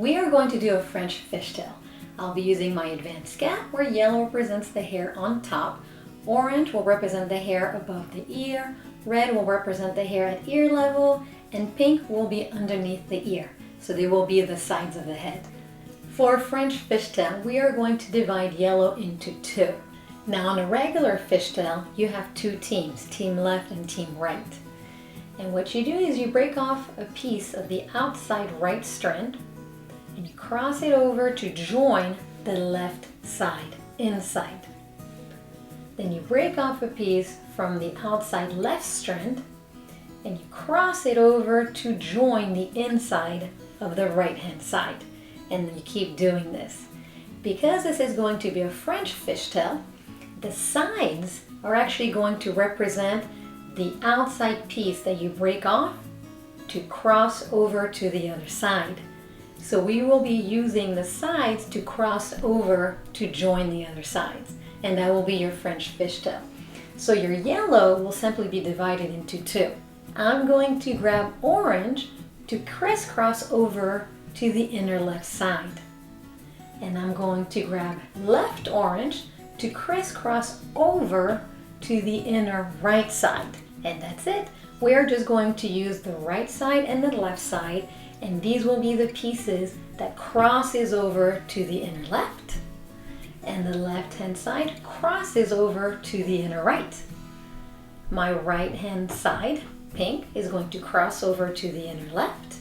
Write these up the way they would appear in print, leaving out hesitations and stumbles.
We are going to do a French fishtail. I'll be using my advanced cap where yellow represents the hair on top, orange will represent the hair above the ear, red will represent the hair at ear level, and pink will be underneath the ear. So they will be the sides of the head. For French fishtail, we are going to divide yellow into two. Now on a regular fishtail, you have two teams, team left and team right. And what you do is you break off a piece of the outside right strand and you cross it over to join the left side, inside. Then you break off a piece from the outside left strand and you cross it over to join the inside of the right hand side. And then you keep doing this. Because this is going to be a French fishtail, the sides are actually going to represent the outside piece that you break off to cross over to the other side. So we will be using the sides to cross over to join the other sides. And that will be your French fishtail. So your yellow will simply be divided into two. I'm going to grab orange to crisscross over to the inner left side. And I'm going to grab left orange to crisscross over to the inner right side. And that's it. We're just going to use the right side and the left side, and these will be the pieces that crosses over to the inner left, and the left hand side crosses over to the inner right. My right hand side, pink, is going to cross over to the inner left,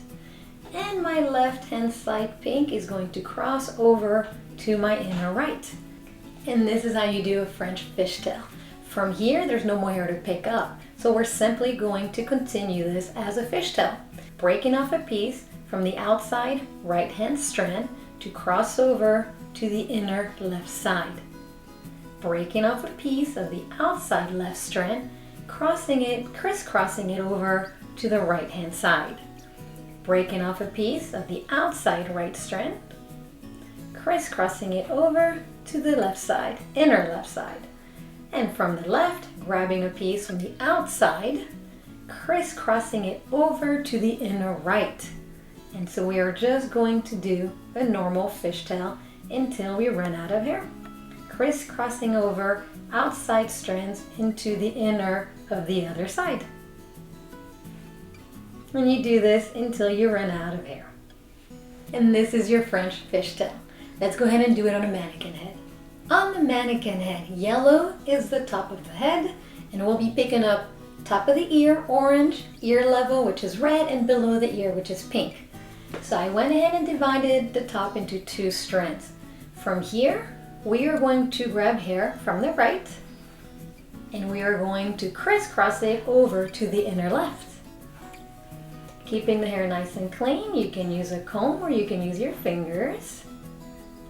and my left hand side, pink, is going to cross over to my inner right. And this is how you do a French fishtail. From here, there's no more hair to pick up. So we're simply going to continue this as a fishtail, breaking off a piece from the outside right hand strand to cross over to the inner left side. Breaking off a piece of the outside left strand, crisscrossing it over to the right hand side. Breaking off a piece of the outside right strand, crisscrossing it over to the left side, inner left side. And from the left, grabbing a piece from the outside, crisscrossing it over to the inner right. And so we are just going to do a normal fishtail until we run out of hair. Crisscrossing over outside strands into the inner of the other side. And you do this until you run out of hair. And this is your French fishtail. Let's go ahead and do it on a mannequin head. On the mannequin head, yellow is the top of the head, and we'll be picking up top of the ear, orange, ear level, which is red, and below the ear, which is pink. So I went ahead and divided the top into two strands. From here, we are going to grab hair from the right, and we are going to crisscross it over to the inner left. Keeping the hair nice and clean, you can use a comb or you can use your fingers.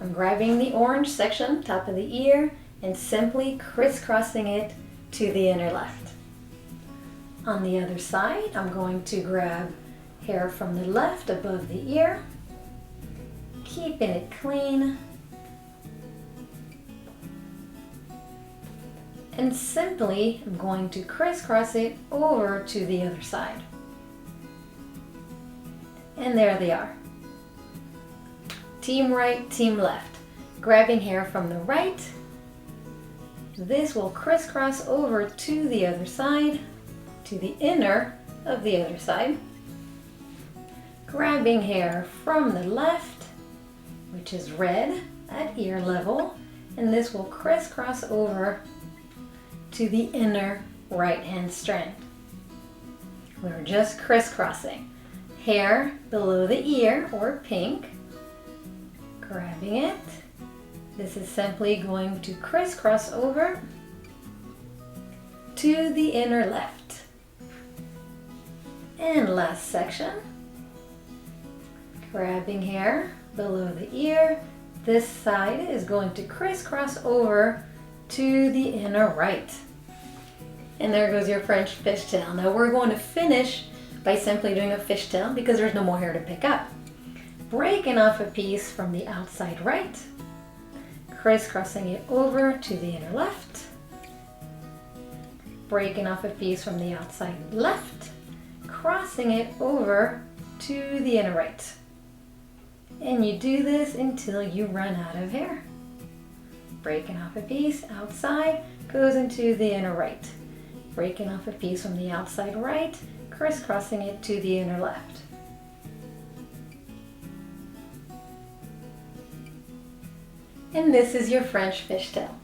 I'm grabbing the orange section, top of the ear, and simply crisscrossing it to the inner left. On the other side, I'm going to grab hair from the left above the ear, keeping it clean, and simply I'm going to crisscross it over to the other side. And there they are. Team right, team left. Grabbing hair from the right, this will crisscross over to the other side, to the inner of the other side. Grabbing hair from the left, which is red at ear level, and this will crisscross over to the inner right hand strand. We're just crisscrossing. Hair below the ear, or pink, grabbing it. This is simply going to crisscross over to the inner left. And last section, grabbing hair below the ear. This side is going to crisscross over to the inner right. And there goes your French fishtail. Now we're going to finish by simply doing a fishtail because there's no more hair to pick up. Breaking off a piece from the outside right, crisscrossing it over to the inner left, breaking off a piece from the outside left, crossing it over to the inner right. And you do this until you run out of hair. Breaking off a piece outside goes into the inner right. Breaking off a piece from the outside right, crisscrossing it to the inner left. And this is your French fishtail.